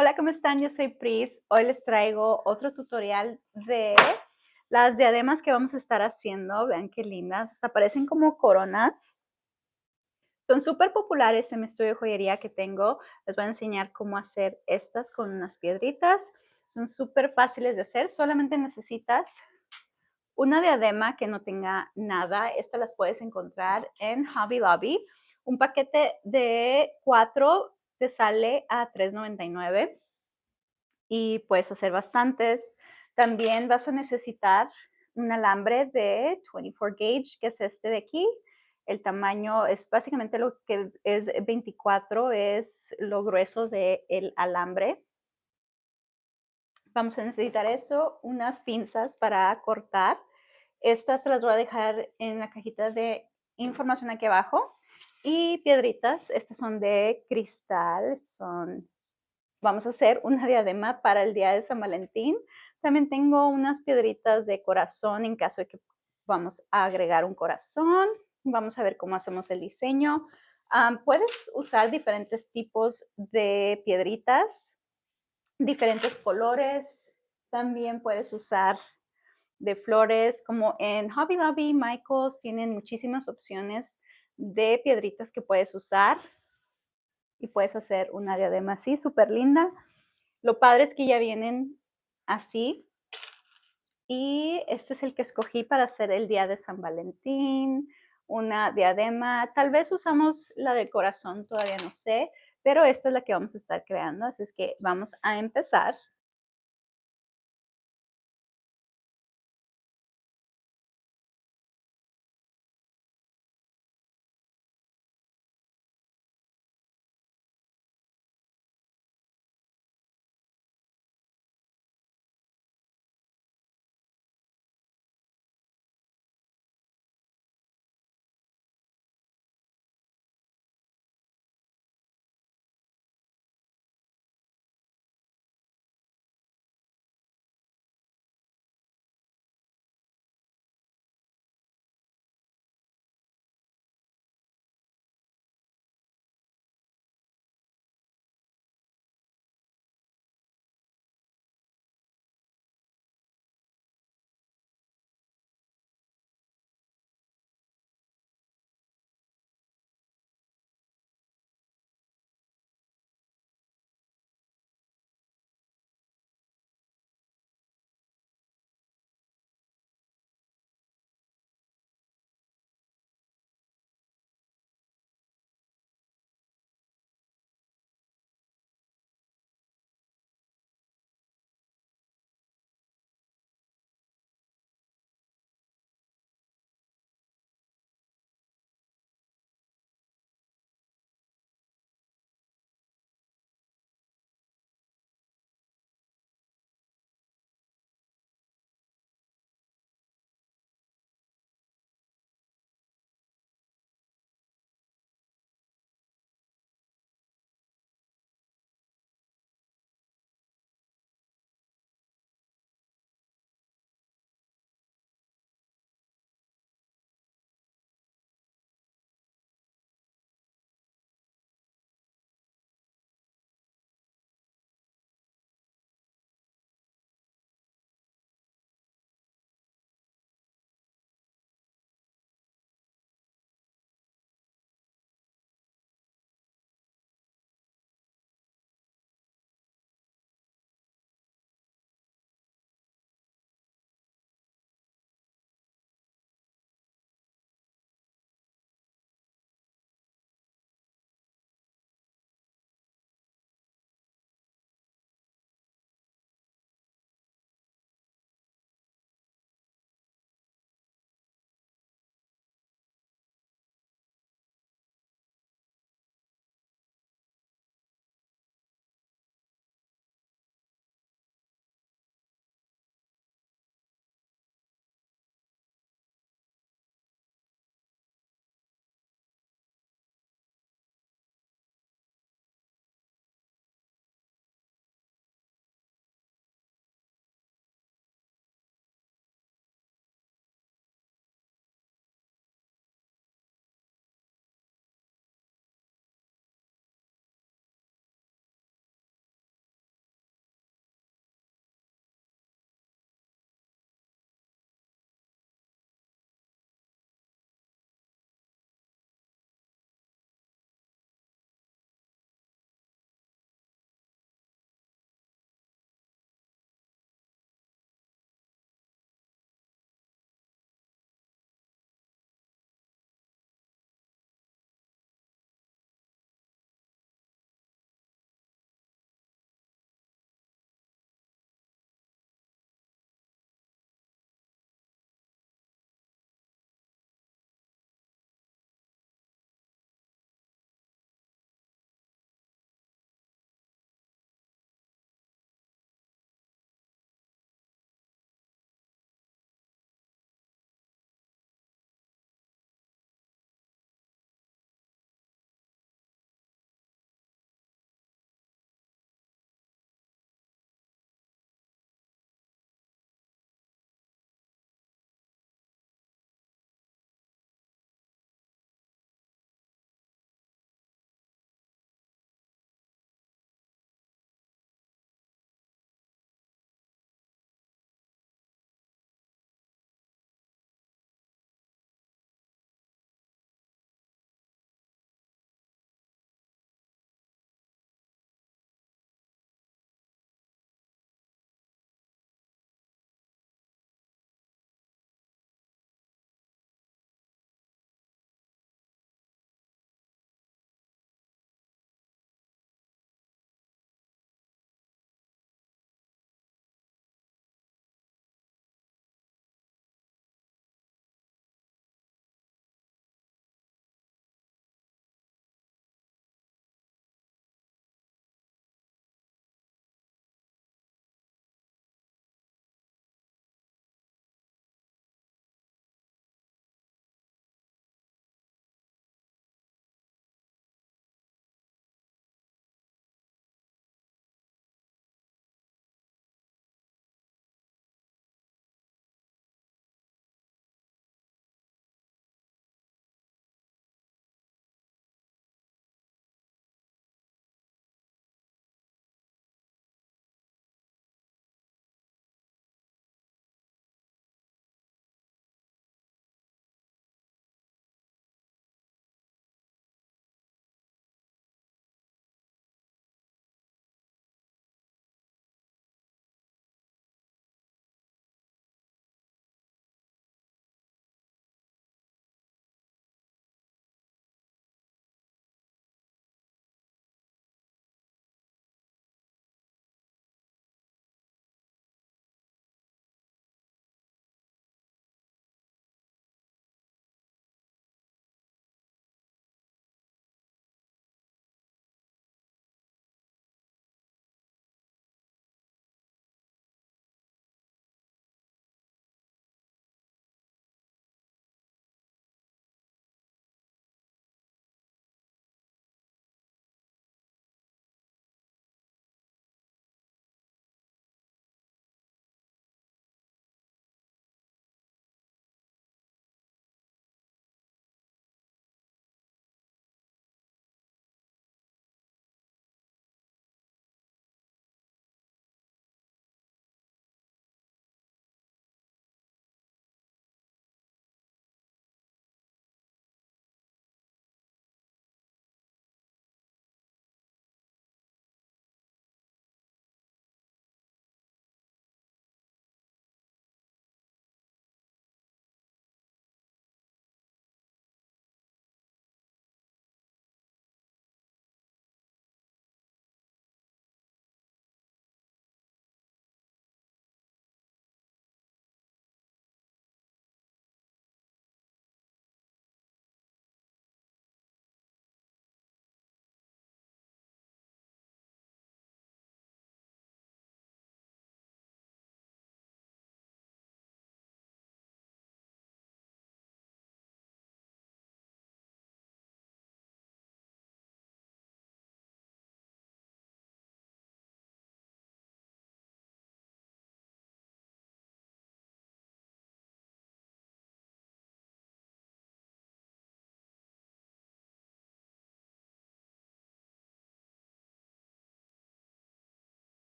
Hola, ¿cómo están? Yo soy Priz. Hoy les traigo otro tutorial de las diademas que vamos a estar haciendo. Vean qué lindas. Hasta parecen como coronas. Son súper populares en mi estudio de joyería que tengo. Les voy a enseñar cómo hacer estas con unas piedritas. Son súper fáciles de hacer. Solamente necesitas una diadema que no tenga nada. Estas las puedes encontrar en Hobby Lobby. Un paquete de 4 te sale a $3.99 y puedes hacer bastantes. También vas a necesitar un alambre de 24 gauge, que es este de aquí. El tamaño es básicamente lo que es 24, es lo grueso del alambre. Vamos a necesitar esto, unas pinzas para cortar. Estas se las voy a dejar en la cajita de información aquí abajo. Y piedritas, estas son de cristal, vamos a hacer una diadema para el día de San Valentín. También tengo unas piedritas de corazón en caso de que vamos a agregar un corazón. Vamos a ver cómo hacemos el diseño. Puedes usar diferentes tipos de piedritas, diferentes colores. También puedes usar de flores, como en Hobby Lobby, Michaels tienen muchísimas opciones de piedritas que puedes usar y puedes hacer una diadema así, súper linda. Lo padre es que ya vienen así. Y este es el que escogí para hacer el día de San Valentín, una diadema. Tal vez usamos la del corazón, todavía no sé, pero esta es la que vamos a estar creando, así es que vamos a empezar.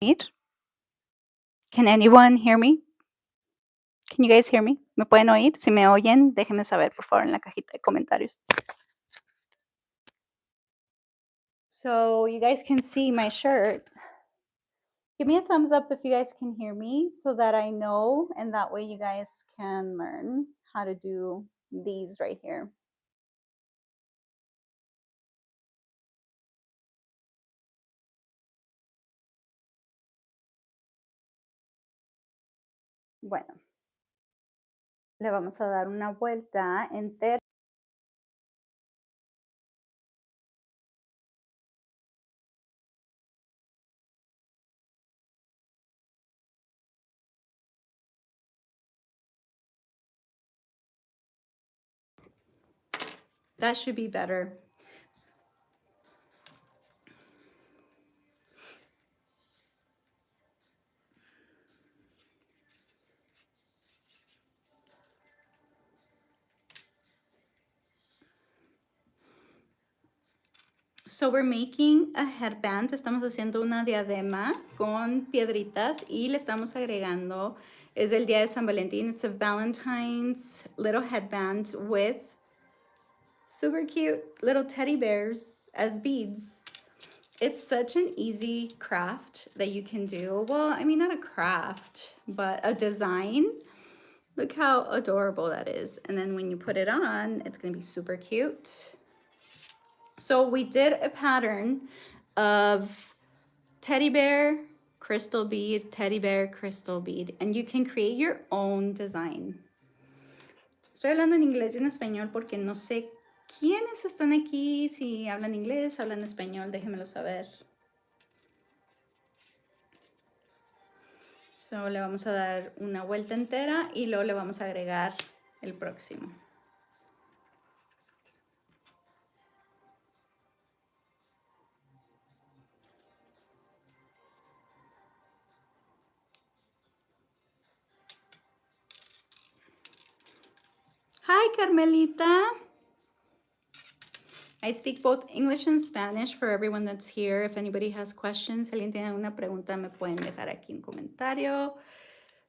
Can anyone hear me? Can you guys hear me? ¿Me pueden oír? Si me oyen, déjenme saber, por favor, en la cajita de comentarios. So you guys can see my shirt. Give me a thumbs up if you guys can hear me so that I know, and that way you guys can learn how to do these right here. Bueno, le vamos a dar una vuelta entera. That should be better. So we're making a headband. Estamos haciendo una diadema con piedritas y le estamos agregando, es el día de San Valentín. It's a Valentine's little headband with super cute little teddy bears as beads. It's such an easy craft that you can do. Well, I mean, not a craft, but a design. Look how adorable that is. And then when you put it on, it's gonna be super cute. So we did a pattern of teddy bear, crystal bead, teddy bear, crystal bead, and you can create your own design. Estoy hablando en inglés y en español porque no sé quiénes están aquí, si hablan inglés, hablan español, déjenmelo saber. So le vamos a dar una vuelta entera y luego le vamos a agregar el próximo. Hi, Carmelita. I speak both English and Spanish for everyone that's here. If anybody has questions, si alguien tiene una pregunta, me pueden dejar aquí un comentario.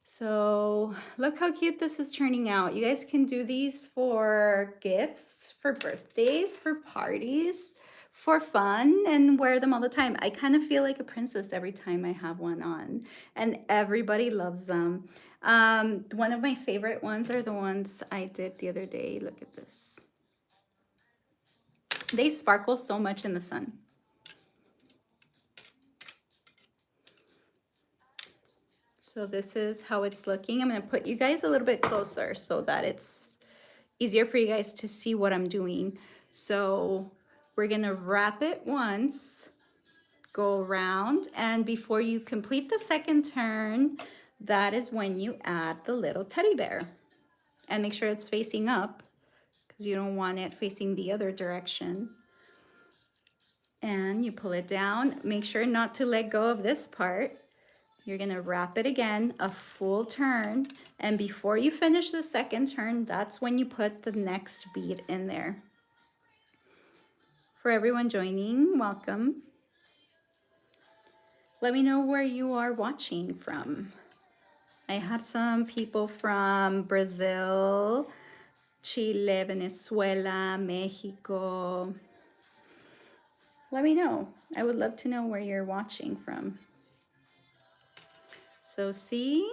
So look how cute this is turning out. You guys can do these for gifts, for birthdays, for parties, for fun, and wear them all the time. I kind of feel like a princess every time I have one on, and everybody loves them. One of my favorite ones are the ones I did the other day. Look at this. They sparkle so much in the sun. So this is how it's looking. I'm going to put you guys a little bit closer so that it's easier for you guys to see what I'm doing. So we're going to wrap it once, go around, and before you complete the second turn, that is when you add the little teddy bear. And make sure it's facing up because you don't want it facing the other direction. And you pull it down. Make sure not to let go of this part. You're gonna wrap it again, a full turn. And before you finish the second turn, that's when you put the next bead in there. For everyone joining, welcome. Let me know where you are watching from. I had some people from Brazil, Chile, Venezuela, Mexico. Let me know. I would love to know where you're watching from. So see,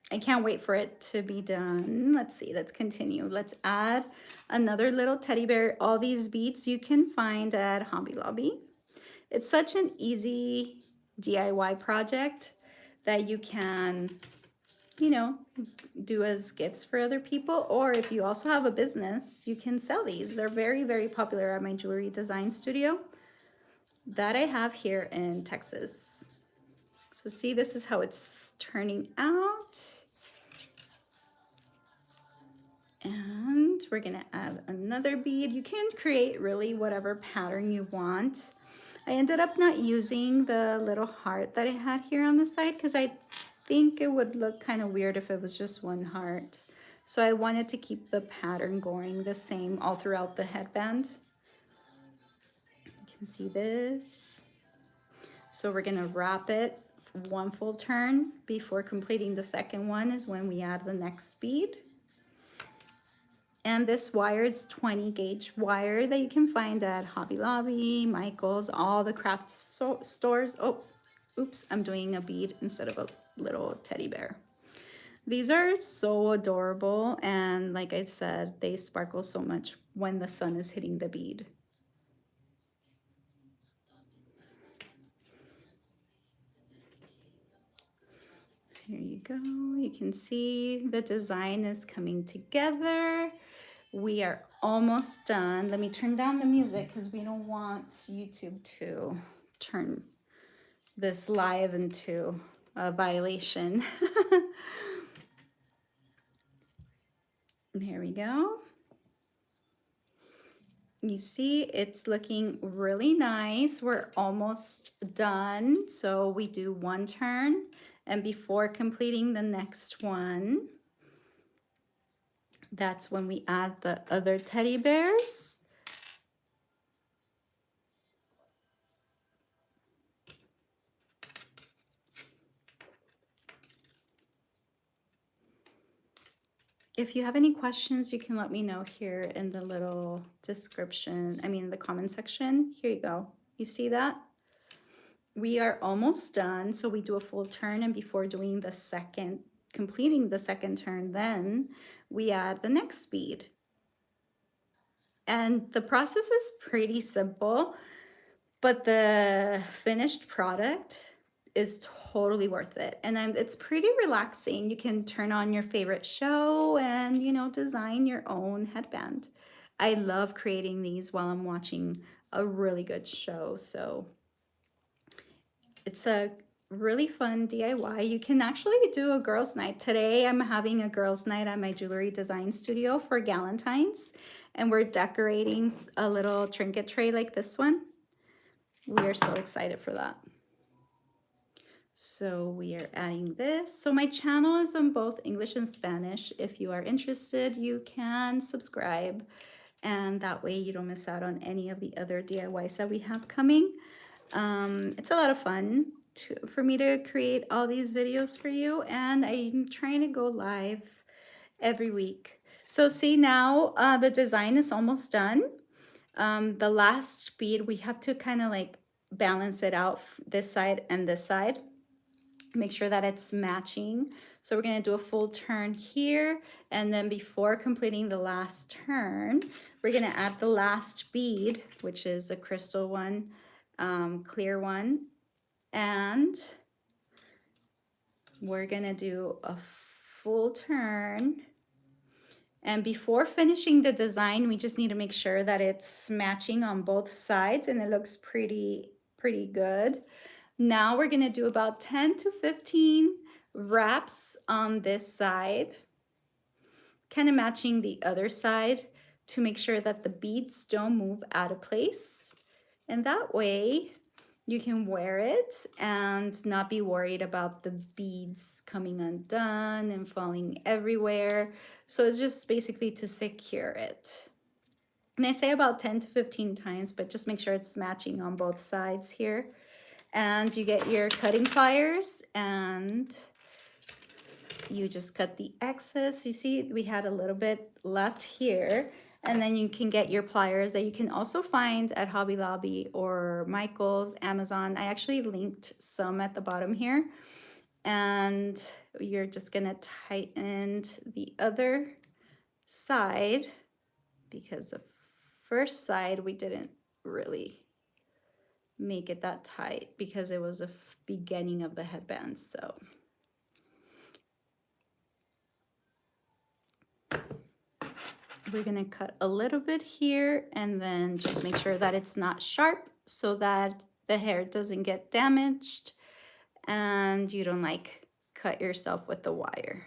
I can't wait for it to be done. Let's see, let's continue. Let's add another little teddy bear. All these beads you can find at Hobby Lobby. It's such an easy DIY project that you can, you know, do as gifts for other people. Or if you also have a business, you can sell these. They're very, very popular at my jewelry design studio that I have here in Texas. So see, this is how it's turning out. And we're gonna add another bead. You can create really whatever pattern you want. I ended up not using the little heart that I had here on the side because I think it would look kind of weird if it was just one heart. So I wanted to keep the pattern going the same all throughout the headband. You can see this. So we're gonna wrap it one full turn before completing the second one is when we add the next bead. And this wire is 20 gauge wire that you can find at Hobby Lobby, Michael's, all the craft stores. Oh, oops, I'm doing a bead instead of a little teddy bear. These are so adorable, and like I said, they sparkle so much when the sun is hitting the bead. Here you go. You can see the design is coming together. We are almost done. Let me turn down the music because we don't want YouTube to turn this live into a violation. There we go. You see, it's looking really nice. We're almost done. So we do one turn, and before completing the next one, that's when we add the other teddy bears. If you have any questions, you can let me know here in the little description, the comment section. Here you go. You see that? We are almost done. So we do a full turn, and before doing the completing the second turn, then we add the next bead. And the process is pretty simple, but the finished product is totally worth it. And it's pretty relaxing. You can turn on your favorite show and, design your own headband. I love creating these while I'm watching a really good show. So it's a really fun DIY. You can actually do a girls' night. Today I'm having a girls' night at my jewelry design studio for Galentine's, and we're decorating a little trinket tray like this one. We are so excited for that. So we are adding this. So my channel is on both English and Spanish. If you are interested, you can subscribe, and that way you don't miss out on any of the other DIYs that we have coming. It's a lot of fun for me to create all these videos for you, and I'm trying to go live every week. So see, now the design is almost done. The last bead, we have to kind of like balance it out, this side and this side. Make sure that it's matching. So we're going to do a full turn here, and then before completing the last turn, we're going to add the last bead, which is a crystal one, clear one, and we're going to do a full turn. And before finishing the design, we just need to make sure that it's matching on both sides, and it looks pretty good. Now we're going to do about 10 to 15 wraps on this side, kind of matching the other side to make sure that the beads don't move out of place. And that way you can wear it and not be worried about the beads coming undone and falling everywhere. So it's just basically to secure it. And I say about 10 to 15 times, but just make sure it's matching on both sides here. And you get your cutting pliers and you just cut the excess. You see, we had a little bit left here, and then you can get your pliers that you can also find at Hobby Lobby or Michael's, Amazon. I actually linked some at the bottom here, and you're just gonna tighten the other side because the first side we didn't really make it that tight because it was the beginning of the headband. So we're gonna cut a little bit here and then just make sure that it's not sharp so that the hair doesn't get damaged and you don't like cut yourself with the wire.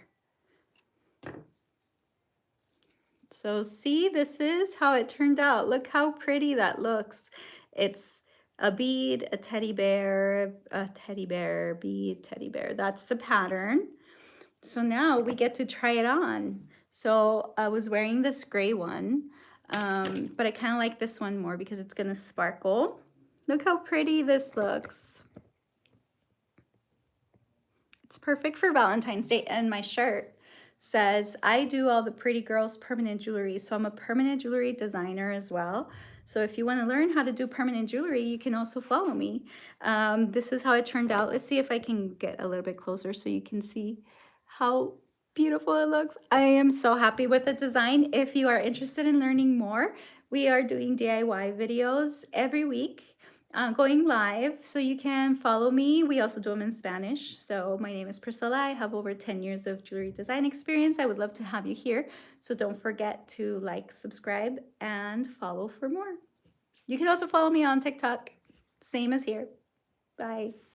So see, this is how it turned out. Look how pretty that looks. It's a bead, a teddy bear, bead, teddy bear. That's the pattern. So now we get to try it on. So I was wearing this gray one, but I kind of like this one more because it's gonna sparkle. Look how pretty this looks. It's perfect for Valentine's Day. And my shirt says, I do all the pretty girls permanent jewelry. So I'm a permanent jewelry designer as well. So if you want to learn how to do permanent jewelry, you can also follow me. This is how it turned out. Let's see if I can get a little bit closer so you can see how beautiful it looks. I am so happy with the design. If you are interested in learning more, we are doing DIY videos every week, going live, so you can follow me. We also do them in Spanish. So my name is Priscilla. I have over 10 years of jewelry design experience. I would love to have you here. So don't forget to like, subscribe, and follow for more. You can also follow me on TikTok, same as here. Bye.